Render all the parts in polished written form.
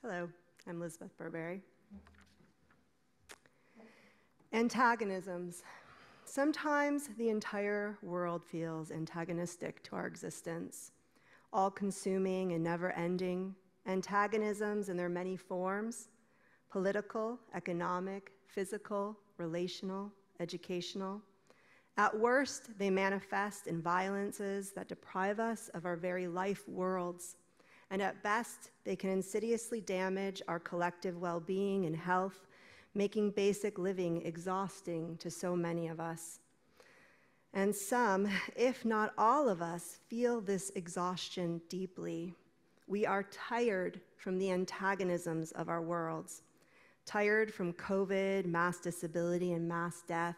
Hello, I'm Elizabeth Burberry. Antagonisms. Sometimes the entire world feels antagonistic to our existence, all-consuming and never-ending. Antagonisms in their many forms: political, economic, physical, relational, educational. At worst, they manifest in violences that deprive us of our very life worlds. And at best, they can insidiously damage our collective well-being and health, making basic living exhausting to so many of us. And some, if not all of us, feel this exhaustion deeply. We are tired from the antagonisms of our worlds, tired from COVID, mass disability, and mass death,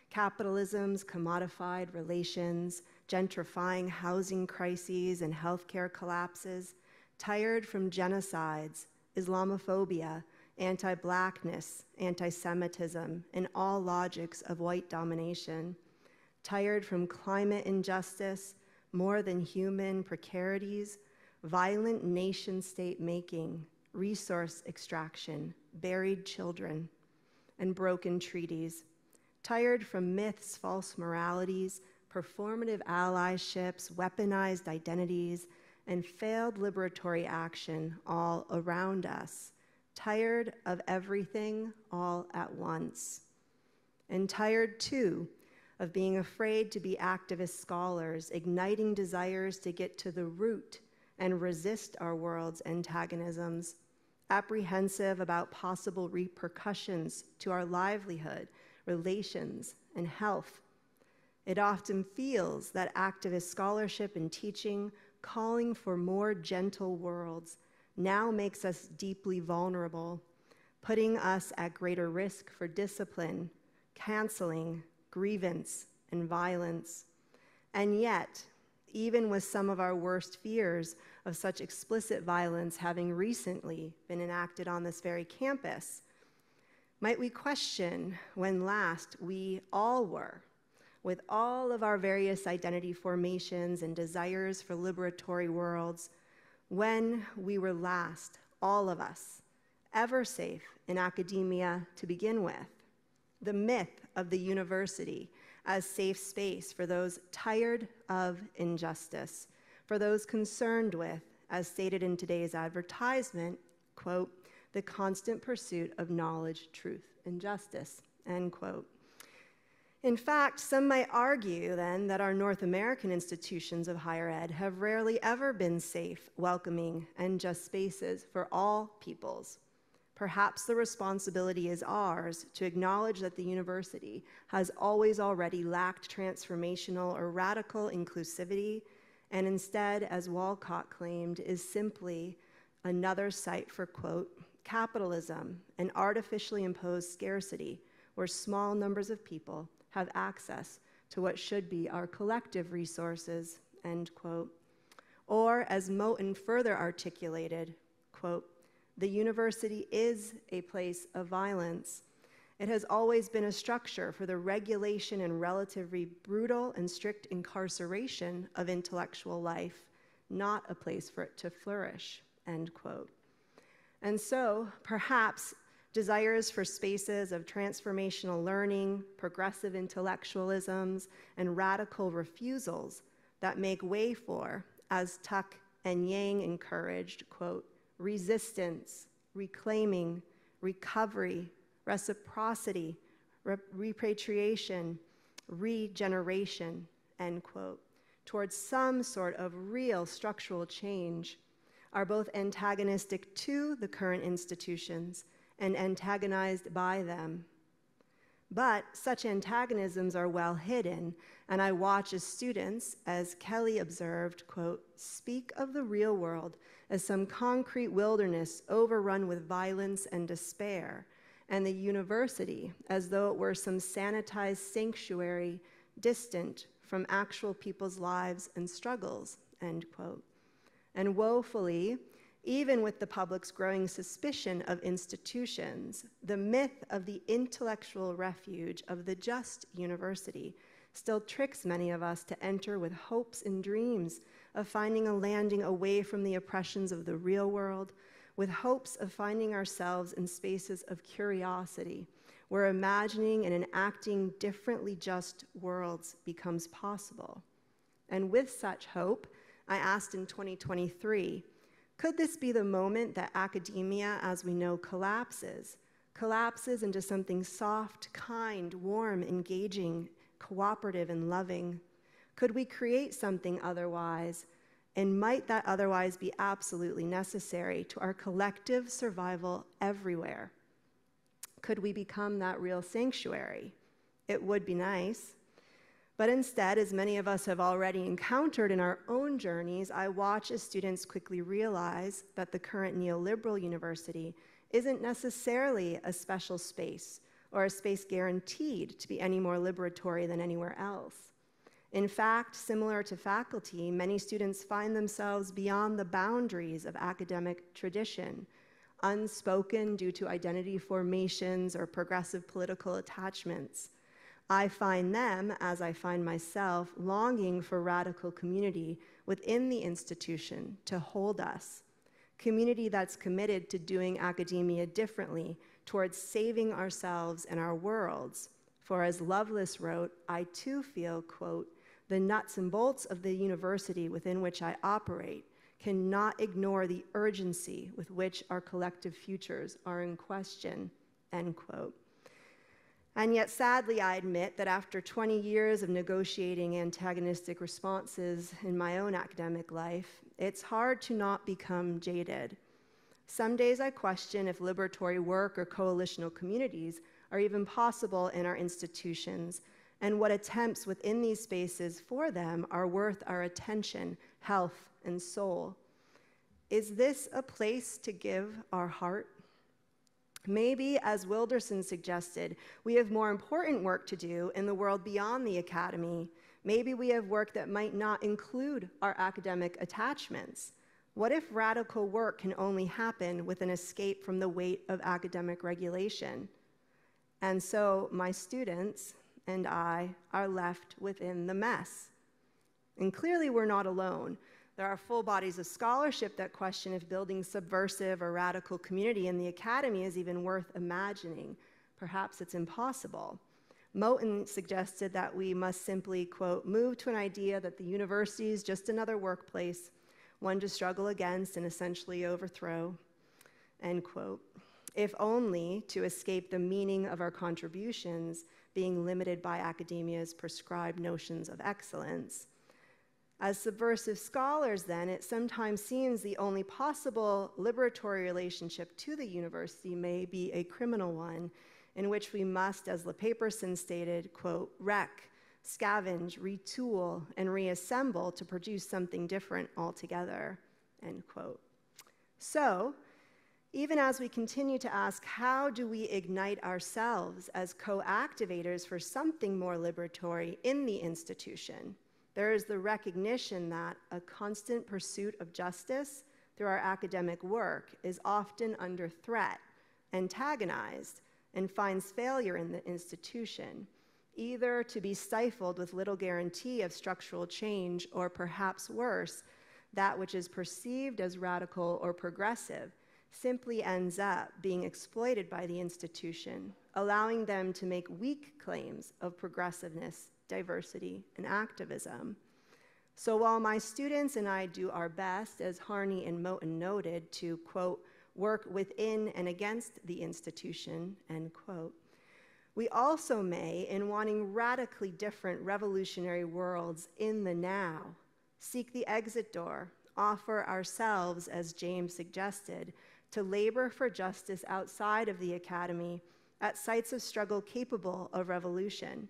capitalism's commodified relations, gentrifying housing crises and healthcare collapses, tired from genocides, Islamophobia, anti-Blackness, anti-Semitism, and all logics of white domination, tired from climate injustice, more than human precarities, violent nation-state making, resource extraction, buried children, and broken treaties, tired from myths, false moralities, performative allyships, weaponized identities, and failed liberatory action all around us, tired of everything all at once, and tired, too, of being afraid to be activist scholars, igniting desires to get to the root and resist our world's antagonisms, apprehensive about possible repercussions to our livelihood, relations, and health. It often feels that activist scholarship and teaching, calling for more gentle worlds, now makes us deeply vulnerable, putting us at greater risk for discipline, canceling, grievance, and violence. And yet, even with some of our worst fears of such explicit violence having recently been enacted on this very campus, might we question when last we all were, with all of our various identity formations and desires for liberatory worlds, when we were last, all of us, ever safe in academia to begin with? The myth of the university as safe space for those tired of injustice, for those concerned with, as stated in today's advertisement, quote, the constant pursuit of knowledge, truth, and justice, end quote. In fact, some might argue then that our North American institutions of higher ed have rarely ever been safe, welcoming, and just spaces for all peoples. Perhaps the responsibility is ours to acknowledge that the university has always already lacked transformational or radical inclusivity, and instead, as Walcott claimed, is simply another site for, quote, capitalism and artificially imposed scarcity, where small numbers of people have access to what should be our collective resources, end quote. Or, as Moten further articulated, quote, the university is a place of violence. It has always been a structure for the regulation and relatively brutal and strict incarceration of intellectual life, not a place for it to flourish, end quote. And so, perhaps, desires for spaces of transformational learning, progressive intellectualisms, and radical refusals that make way for, as Tuck and Yang encouraged, quote, resistance, reclaiming, recovery, reciprocity, repatriation, regeneration, end quote, towards some sort of real structural change, are both antagonistic to the current institutions and antagonized by them. But such antagonisms are well hidden, and I watch as students, as Kelly observed, quote, speak of the real world as some concrete wilderness overrun with violence and despair, and the university as though it were some sanitized sanctuary distant from actual people's lives and struggles, end quote. And woefully, even with the public's growing suspicion of institutions, the myth of the intellectual refuge of the just university still tricks many of us to enter with hopes and dreams of finding a landing away from the oppressions of the real world, with hopes of finding ourselves in spaces of curiosity, where imagining and enacting differently just worlds becomes possible. And with such hope, I asked in 2023, could this be the moment that academia as we know collapses into something soft, kind, warm, engaging, cooperative, and loving? Could we create something otherwise? And might that otherwise be absolutely necessary to our collective survival everywhere? Could we become that real sanctuary? It would be nice. But instead, as many of us have already encountered in our own journeys, I watch as students quickly realize that the current neoliberal university isn't necessarily a special space or a space guaranteed to be any more liberatory than anywhere else. In fact, similar to faculty, many students find themselves beyond the boundaries of academic tradition, unspoken due to identity formations or progressive political attachments. I find them, as I find myself, longing for radical community within the institution to hold us. Community that's committed to doing academia differently, towards saving ourselves and our worlds. For as Lovelace wrote, I too feel, quote, the nuts and bolts of the university within which I operate cannot ignore the urgency with which our collective futures are in question, end quote. And yet, sadly, I admit that after 20 years of negotiating antagonistic responses in my own academic life, it's hard to not become jaded. Some days I question if liberatory work or coalitional communities are even possible in our institutions, and what attempts within these spaces for them are worth our attention, health, and soul. Is this a place to give our heart? Maybe, as Wilderson suggested, we have more important work to do in the world beyond the academy. Maybe we have work that might not include our academic attachments. What if radical work can only happen with an escape from the weight of academic regulation? And so my students and I are left within the mess. And clearly we're not alone. There are full bodies of scholarship that question if building subversive or radical community in the academy is even worth imagining. Perhaps it's impossible. Moten suggested that we must simply, quote, move to an idea that the university is just another workplace, one to struggle against and essentially overthrow, end quote. If only to escape the meaning of our contributions being limited by academia's prescribed notions of excellence. As subversive scholars, then, it sometimes seems the only possible liberatory relationship to the university may be a criminal one, in which we must, as LePaperson stated, quote, wreck, scavenge, retool, and reassemble to produce something different altogether, end quote. So, even as we continue to ask, how do we ignite ourselves as co-activators for something more liberatory in the institution? There is the recognition that a constant pursuit of justice through our academic work is often under threat, antagonized, and finds failure in the institution, either to be stifled with little guarantee of structural change, or perhaps worse, that which is perceived as radical or progressive simply ends up being exploited by the institution, allowing them to make weak claims of progressiveness, diversity, and activism. So while my students and I do our best, as Harney and Moten noted, to, quote, work within and against the institution, end quote, we also may, in wanting radically different revolutionary worlds in the now, seek the exit door, offer ourselves, as James suggested, to labor for justice outside of the academy at sites of struggle capable of revolution,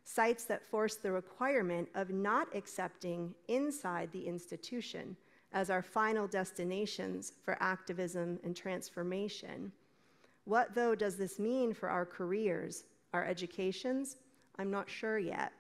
sites that force the requirement of not accepting inside the institution as our final destinations for activism and transformation. What, though, does this mean for our careers, our educations? I'm not sure yet.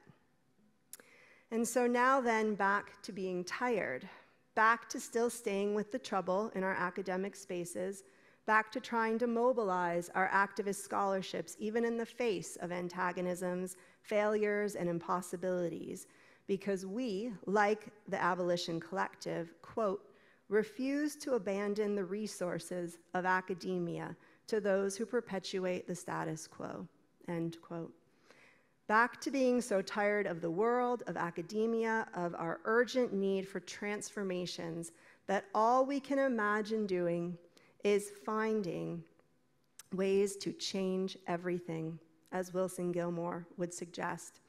And so now then, back to being tired, back to still staying with the trouble in our academic spaces, back to trying to mobilize our activist scholarships even in the face of antagonisms, failures, and impossibilities, because we, like the Abolition Collective, quote, refuse to abandon the resources of academia to those who perpetuate the status quo, end quote. Back to being so tired of the world, of academia, of our urgent need for transformations that all we can imagine doing is finding ways to change everything, as Wilson Gilmore would suggest.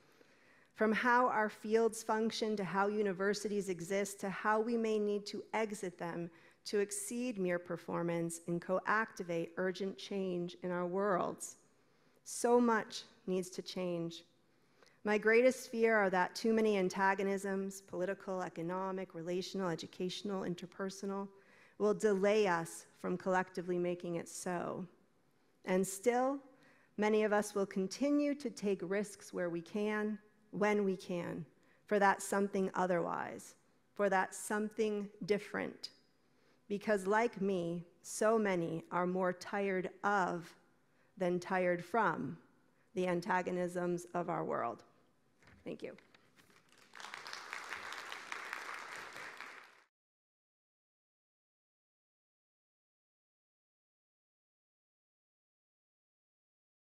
From how our fields function to how universities exist to how we may need to exit them to exceed mere performance and co-activate urgent change in our worlds. So much needs to change. My greatest fear are that too many antagonisms, political, economic, relational, educational, interpersonal, will delay us from collectively making it so. And still, many of us will continue to take risks where we can, when we can, for that something otherwise, for that something different. Because like me, so many are more tired of than tired from the antagonisms of our world. Thank you.